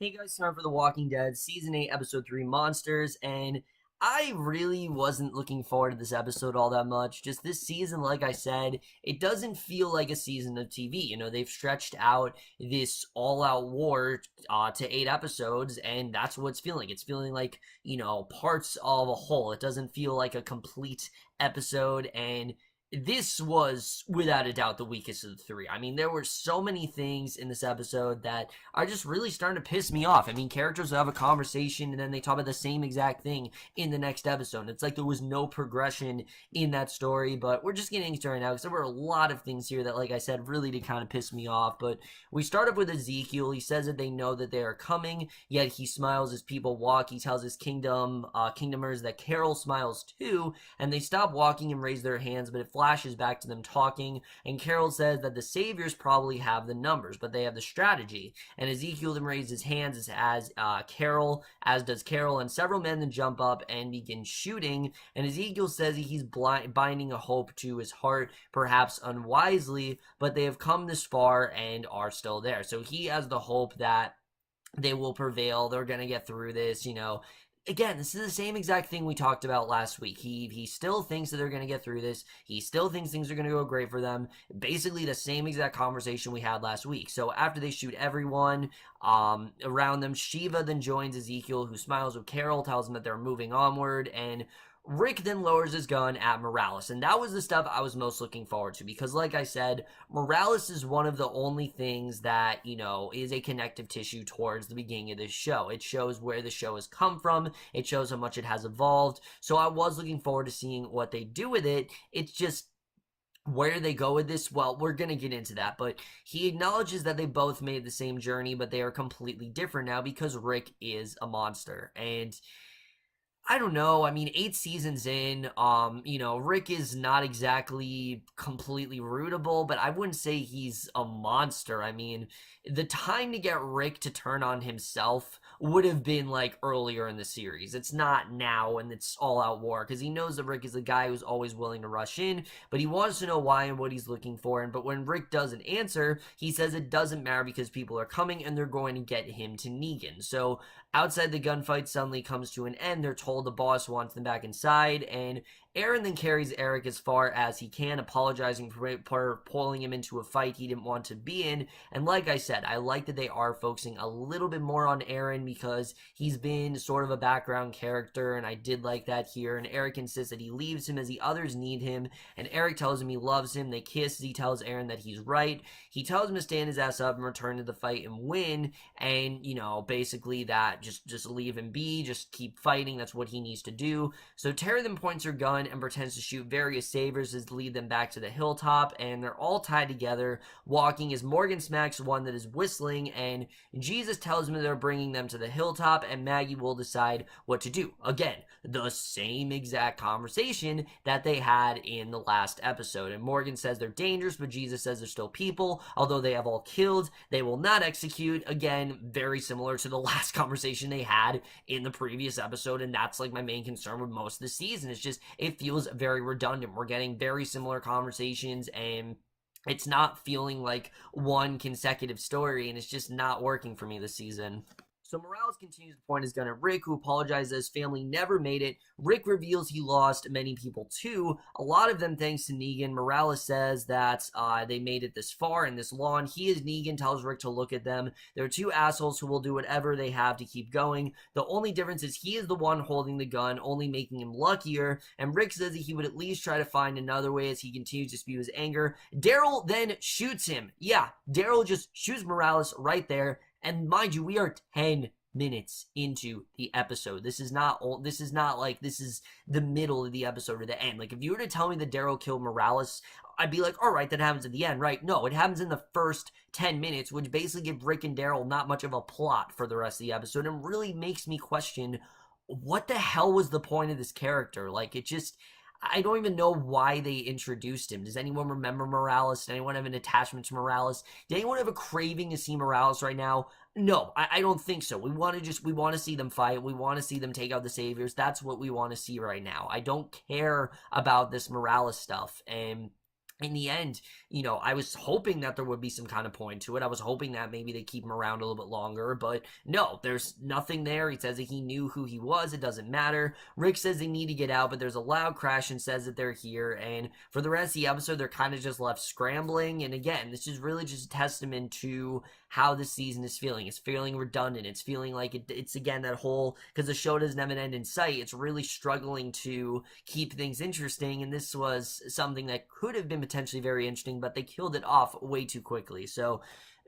Hey guys, time for The Walking Dead Season 8, Episode 3 Monsters, and I really wasn't looking forward to this episode all that much. Just this season, like I said, it doesn't feel like a season of TV. They've stretched out this all-out war to 8 episodes, and that's what it's feeling. It's feeling like, parts of a whole. It doesn't feel like a complete episode, and this was without a doubt the weakest of the three. I mean, there were so many things in this episode that are just really starting to piss me off. I mean, characters have a conversation and then they talk about the same exact thing in the next episode. It's like there was no progression in that story, but we're just getting into it right now because there were a lot of things here that, like I said, really did kind of piss me off. But we start off with Ezekiel. He says that they know that they are coming, yet he smiles as people walk. He tells his kingdomers that Carol smiles too, and they stop walking and raise their hands, but it flashes back to them talking, and Carol says that the saviors probably have the numbers, but they have the strategy. And Ezekiel then raises his hands as does Carol, and several men then jump up and begin shooting, and Ezekiel says he's binding a hope to his heart, perhaps unwisely, but they have come this far and are still there. So he has the hope that they will prevail, they're going to get through this, Again, this is the same exact thing we talked about last week. He still thinks that they're going to get through this. He still thinks things are going to go great for them. Basically the same exact conversation we had last week. So after they shoot everyone around them, Shiva then joins Ezekiel, who smiles with Carol, tells him that they're moving onward, and Rick then lowers his gun at Morales, and that was the stuff I was most looking forward to, because like I said, Morales is one of the only things that, is a connective tissue towards the beginning of this show. It shows where the show has come from, it shows how much it has evolved, so I was looking forward to seeing what they do with it. It's just, where they go with this, well, we're going to get into that, but he acknowledges that they both made the same journey, but they are completely different now because Rick is a monster, and I don't know. I mean, 8 seasons in, Rick is not exactly completely rootable, but I wouldn't say he's a monster. I mean, the time to get Rick to turn on himself would have been like earlier in the series. It's not now and it's all out war, because he knows that Rick is a guy who's always willing to rush in, but he wants to know why and what he's looking for. But when Rick doesn't answer, he says it doesn't matter because people are coming and they're going to get him to Negan. So outside, the gunfight suddenly comes to an end. They're told the boss wants them back inside, and Aaron then carries Eric as far as he can, apologizing for pulling him into a fight he didn't want to be in. And like I said, I like that they are focusing a little bit more on Aaron because he's been sort of a background character, and I did like that here. And Eric insists that he leaves him as the others need him, and Eric tells him he loves him. They kiss. He tells Aaron that he's right. He tells him to stand his ass up and return to the fight and win, and, basically that just leave him be, just keep fighting. That's what he needs to do. So Tara then points her gun and pretends to shoot various saviors as lead them back to the hilltop, and they're all tied together, walking as Morgan smacks one that is whistling, and Jesus tells them they're bringing them to the hilltop, and Maggie will decide what to do. Again, the same exact conversation that they had in the last episode, and Morgan says they're dangerous, but Jesus says they're still people. Although they have all killed, they will not execute. Again, very similar to the last conversation they had in the previous episode, and that's like my main concern with most of the season. It's just, it feels very redundant. We're getting very similar conversations, and it's not feeling like one consecutive story, and it's just not working for me this season. So Morales continues to point his gun at Rick, who apologizes that his family never made it. Rick reveals he lost many people too, a lot of them thanks to Negan. Morales says that they made it this far and this long. He, as Negan, tells Rick to look at them. They're two assholes who will do whatever they have to keep going. The only difference is he is the one holding the gun, only making him luckier, and Rick says that he would at least try to find another way as he continues to spew his anger. Daryl then shoots him. Yeah, Daryl just shoots Morales right there. And mind you, we are 10 minutes into the episode. This is not like this is the middle of the episode or the end. Like, if you were to tell me that Daryl killed Morales, I'd be like, all right, that happens at the end, right? No, it happens in the first 10 minutes, which basically gives Rick and Daryl not much of a plot for the rest of the episode, and really makes me question, what the hell was the point of this character? Like, I don't even know why they introduced him. Does anyone remember Morales? Does anyone have an attachment to Morales? Does anyone have a craving to see Morales right now? No, I don't think so. We want to see them fight. We want to see them take out the saviors. That's what we want to see right now. I don't care about this Morales stuff. And in the end, I was hoping that there would be some kind of point to it. I was hoping that maybe they keep him around a little bit longer, but no, there's nothing there. He says that he knew who he was. It doesn't matter. Rick says they need to get out, but there's a loud crash and says that they're here. And for the rest of the episode, they're kind of just left scrambling. And again, this is really just a testament to how this season is feeling. It's feeling redundant. It's feeling like it's again that whole, because the show doesn't have an end in sight. It's really struggling to keep things interesting. And this was something that could have been potentially very interesting, but they killed it off way too quickly. So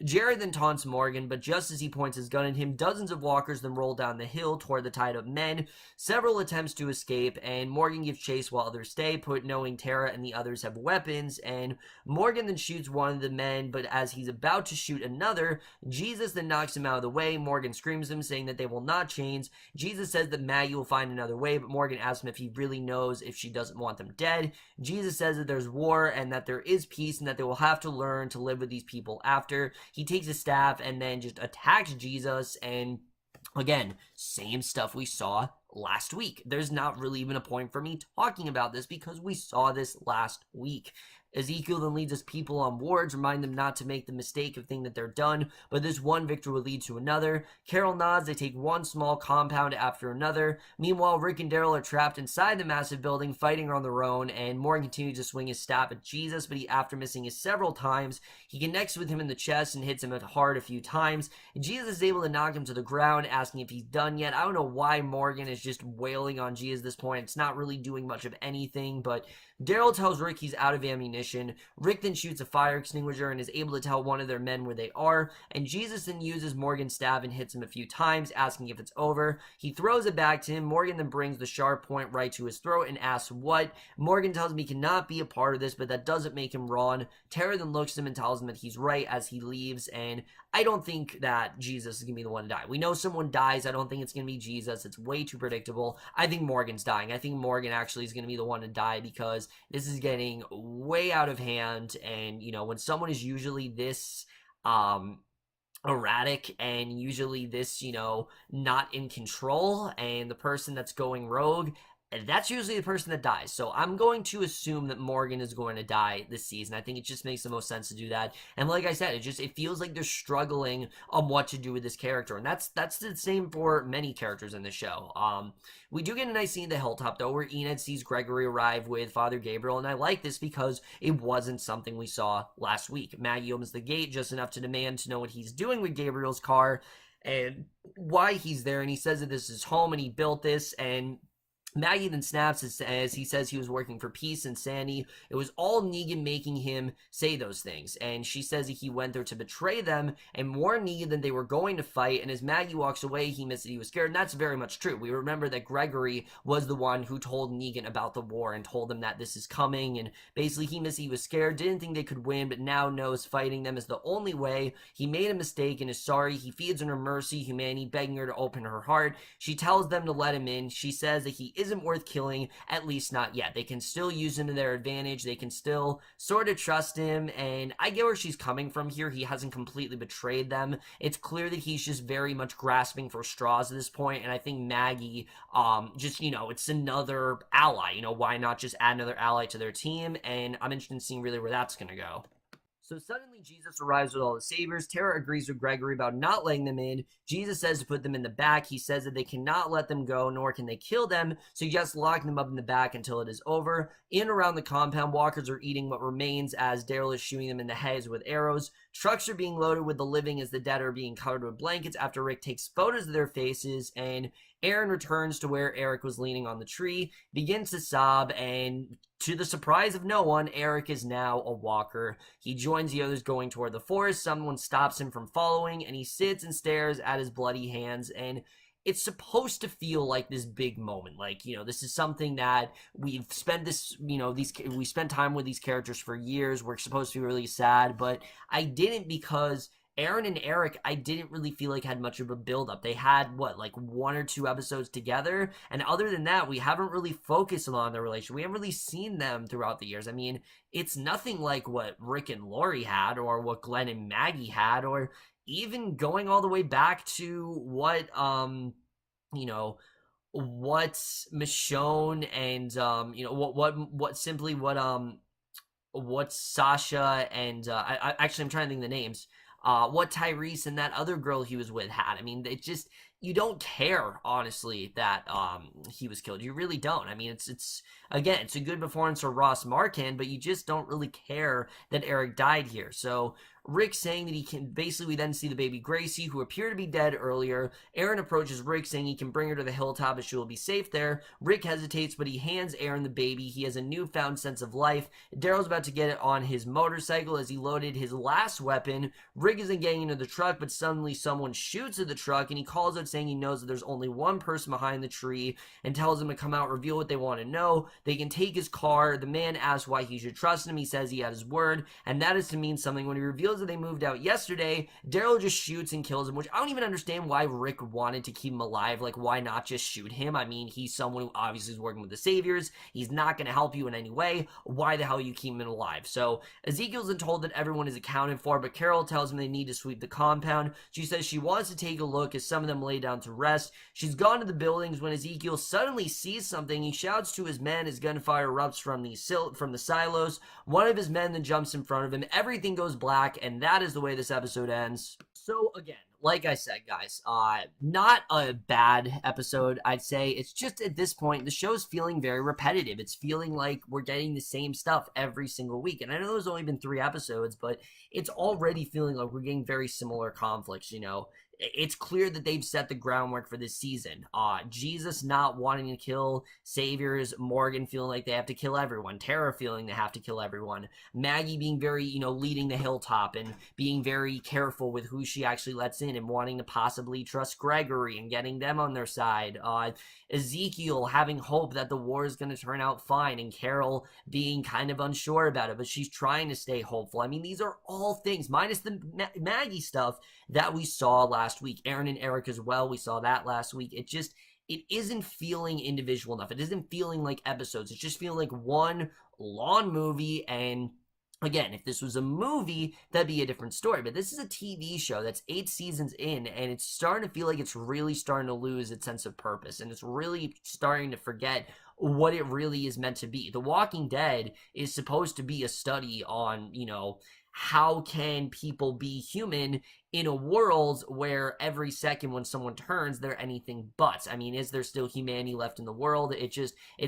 Jared then taunts Morgan, but just as he points his gun at him, dozens of walkers then roll down the hill toward the tied up men. Several attempts to escape, and Morgan gives chase while others stay put, knowing Tara and the others have weapons, and Morgan then shoots one of the men, but as he's about to shoot another, Jesus then knocks him out of the way. Morgan screams him, saying that they will not change. Jesus says that Maggie will find another way, but Morgan asks him if he really knows if she doesn't want them dead. Jesus says that there's war and that there is peace and that they will have to learn to live with these people after. He takes his staff and then just attacks Jesus, and again, same stuff we saw last week. There's not really even a point for me talking about this because we saw this last week. Ezekiel then leads his people on wards, remind them not to make the mistake of thinking that they're done, but this one victory will lead to another. Carol nods, they take one small compound after another. Meanwhile, Rick and Daryl are trapped inside the massive building, fighting on their own, and Morgan continues to swing his staff at Jesus, but after missing it several times, he connects with him in the chest and hits him hard a few times. Jesus is able to knock him to the ground, asking if he's done yet. I don't know why Morgan is just wailing on Jesus at this point. It's not really doing much of anything, but Daryl tells Rick he's out of ammunition. Rick then shoots a fire extinguisher and is able to tell one of their men where they are, and Jesus then uses Morgan's staff and hits him a few times, asking if it's over. He throws it back to him. Morgan then brings the sharp point right to his throat and asks what. Morgan tells him he cannot be a part of this, but that doesn't make him wrong. Tara then looks at him and tells him that he's right as he leaves, and I don't think that Jesus is going to be the one to die. We know someone dies. I don't think it's going to be Jesus. It's way too predictable. I think Morgan's dying. I think Morgan actually is going to be the one to die because this is getting way out of hand, and when someone is usually this erratic and usually this not in control, and the person that's going rogue, that's usually the person that dies. So I'm going to assume that Morgan is going to die this season. I think it just makes the most sense to do that. And like I said, it feels like they're struggling on what to do with this character. And that's the same for many characters in the show. We do get a nice scene at the hilltop, though, where Enid sees Gregory arrive with Father Gabriel. And I like this because it wasn't something we saw last week. Maggie opens the gate just enough to demand to know what he's doing with Gabriel's car and why he's there. And he says that this is home and he built this, and Maggie then snaps as he says he was working for peace and sanity. It was all Negan making him say those things. And she says that he went there to betray them and warn Negan that they were going to fight. And as Maggie walks away, he admits that he was scared. And that's very much true. We remember that Gregory was the one who told Negan about the war and told him that this is coming. And basically he admits he was scared, didn't think they could win, but now knows fighting them is the only way. He made a mistake and is sorry. He feeds on her mercy, humanity, begging her to open her heart. She tells them to let him in. She says that he isn't worth killing, at least not yet. They can still use him to their advantage. They can still sort of trust him, and I get where she's coming from here. He hasn't completely betrayed them. It's clear that he's just very much grasping for straws at this point, and I think Maggie, it's another ally. Why not just add another ally to their team? And I'm interested in seeing really where that's going to go. So suddenly Jesus arrives with all the sabers. Tara agrees with Gregory about not letting them in. Jesus says to put them in the back. He says that they cannot let them go, nor can they kill them, so he just locks them up in the back until it is over. In around the compound, walkers are eating what remains as Daryl is shooting them in the heads with arrows. Trucks are being loaded with the living as the dead are being covered with blankets after Rick takes photos of their faces, and Aaron returns to where Eric was leaning on the tree, begins to sob, and to the surprise of no one, Eric is now a walker. He joins the others going toward the forest. Someone stops him from following, and he sits and stares at his bloody hands, and it's supposed to feel like this big moment. This is something that we've spent we spent time with these characters for years. We're supposed to be really sad, but I didn't, because Aaron and Eric, I didn't really feel like had much of a build-up. They had, one or two episodes together, and other than that, we haven't really focused on their relationship. We haven't really seen them throughout the years. I mean, it's nothing like what Rick and Lori had, or what Glenn and Maggie had, or even going all the way back to what what Michonne and what Sasha and actually I'm trying to think of the names. What Tyrese and that other girl he was with had. I mean, it just you don't care honestly that he was killed. You really don't. I mean, it's again, it's a good performance for Ross Marquand, but you just don't really care that Eric died here. So Rick saying that he can basically we then see the baby Gracie, who appeared to be dead earlier. Aaron approaches Rick saying he can bring her to the hilltop and she will be safe there. Rick hesitates, but he hands Aaron the baby. He has a newfound sense of life. Daryl's about to get it on his motorcycle as he loaded his last weapon. Rick isn't getting into the truck, but suddenly someone shoots at the truck and he calls out saying he knows that there's only one person behind the tree and tells him to come out, reveal what they want to know. They can take his car. The man asks why he should trust him. He says he had his word, and that is to mean something. When he reveals that they moved out yesterday, Daryl just shoots and kills him, which I don't even understand why Rick wanted to keep him alive. Like, why not just shoot him? I mean, he's someone who obviously is working with the Saviors. He's not going to help you in any way. Why the hell are you keeping him alive? So Ezekiel's been told that everyone is accounted for, but Carol tells him they need to sweep the compound. She says she wants to take a look as some of them lay down to rest. She's gone to the buildings when Ezekiel suddenly sees something. He shouts to his men as gunfire erupts from the silos. One of his men then jumps in front of him. Everything goes black, and that is the way this episode ends. So again, like I said, guys, not a bad episode, I'd say. It's just at this point, the show's feeling very repetitive. It's feeling like we're getting the same stuff every single week. And I know there's only been 3 episodes, but it's already feeling like we're getting very similar conflicts, you know. It's clear that they've set the groundwork for this season. Jesus not wanting to kill Saviors, Morgan feeling like they have to kill everyone, Tara feeling they have to kill everyone, Maggie being very, you know, leading the hilltop and being very careful with who she actually lets in and wanting to possibly trust Gregory and getting them on their side. Ezekiel having hope that the war is going to turn out fine, and Carol being kind of unsure about it, but she's trying to stay hopeful. I mean, these are all things, minus the Maggie stuff that we saw last week. Aaron and Eric as well, we saw that last week. It isn't feeling individual enough. It isn't feeling like episodes. It's just feeling like one long movie. And again, if this was a movie, that'd be a different story. But this is a TV show that's 8 seasons in, and it's starting to feel like it's really starting to lose its sense of purpose, and it's really starting to forget what it really is meant to be. The Walking Dead is supposed to be a study on, you know, how can people be human in a world where every second when someone turns, they're anything but. I mean, is there still humanity left in the world? It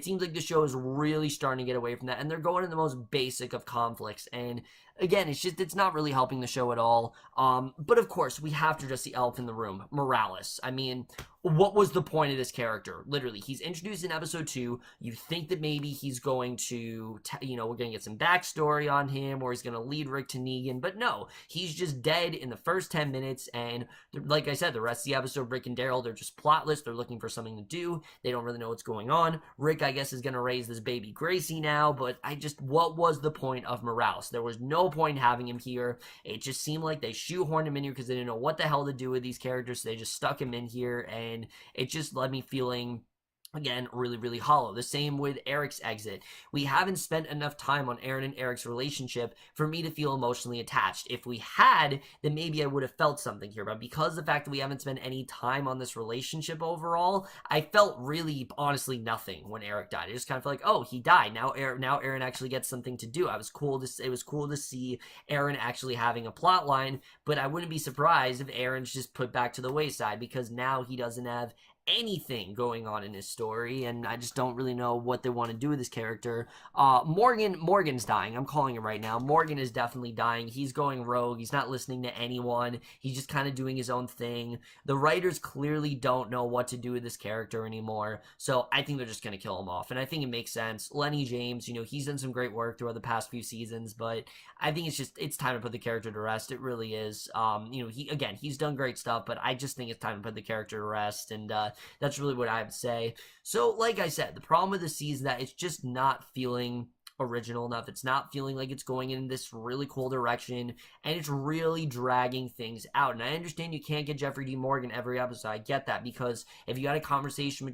seems like the show is really starting to get away from that, and they're going to the most basic of conflicts. And again, it's not really helping the show at all. But of course, we have to address the elephant in the room, Morales. I mean, what was the point of this character? Literally, he's introduced in episode 2. You think that maybe he's going to, you know, we're going to get some backstory on him, or he's going to lead Rick to Negan. But no, he's just dead in the first 10 minutes. And like I said, the rest of the episode, Rick and Daryl, they're just plotless. They're looking for something to do. They don't really know what's going on. Rick, I guess, is going to raise this baby Gracie now. But what was the point of Morales? There was no point having him here. It just seemed like they shoehorned him in here because they didn't know what the hell to do with these characters. So they just stuck him in here, and it just led me feeling, again, really, really hollow. The same with Eric's exit. We haven't spent enough time on Aaron and Eric's relationship for me to feel emotionally attached. If we had, then maybe I would have felt something here. But because of the fact that we haven't spent any time on this relationship overall, I felt really, honestly, nothing when Eric died. I just kind of felt like, oh, he died. Now Aaron actually gets something to do. It was cool to see Aaron actually having a plot line, but I wouldn't be surprised if Aaron's just put back to the wayside because now he doesn't have anything going on in his story, and I just don't really know what they want to do with this character. Morgan's dying. I'm calling him right now. Morgan is definitely dying. He's going rogue. He's not listening to anyone. He's just kind of doing his own thing. The writers clearly don't know what to do with this character anymore, so I think they're just going to kill him off, and I think it makes sense. Lennie James, you know, he's done some great work throughout the past few seasons, but I think it's time to put the character to rest. It really is. You know, he's done great stuff, but I just think it's time to put the character to rest, and that's really what I would say. So, like I said, the problem with the season is that it's just not feeling original enough. It's not feeling like it's going in this really cool direction, and it's really dragging things out. And I understand you can't get Jeffrey D. Morgan every episode. I get that, because if you had a conversation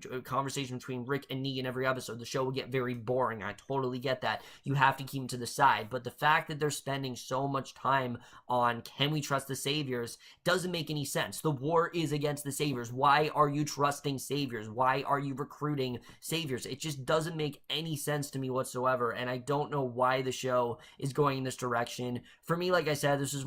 between Rick and Negan every episode, the show would get very boring. I totally get that. You have to keep him to the side. But the fact that they're spending so much time on can we trust the Saviors doesn't make any sense. The war is against the Saviors. Why are you trusting Saviors? Why are you recruiting Saviors? It just doesn't make any sense to me whatsoever, and I don't know why the show is going in this direction. For me, like I said, this is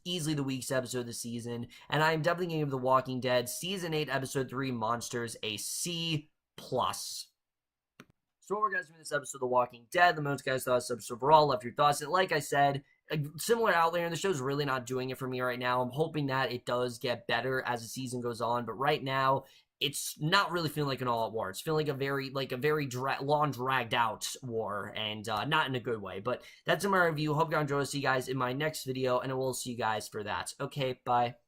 easily the weakest episode of the season, and I am definitely going to give The Walking Dead Season 8, Episode 3, Monsters, a C+. So what we're guys doing this episode of The Walking Dead, the most guys thought this episode overall, left your thoughts, and like I said, a similar outlier, and the show's really not doing it for me right now. I'm hoping that it does get better as the season goes on, but right now, it's not really feeling like an all-out war. It's feeling like a very long, dragged-out war, and not in a good way. But that's in my review. Hope you enjoy. See you guys in my next video, and I will see you guys for that. Okay, bye.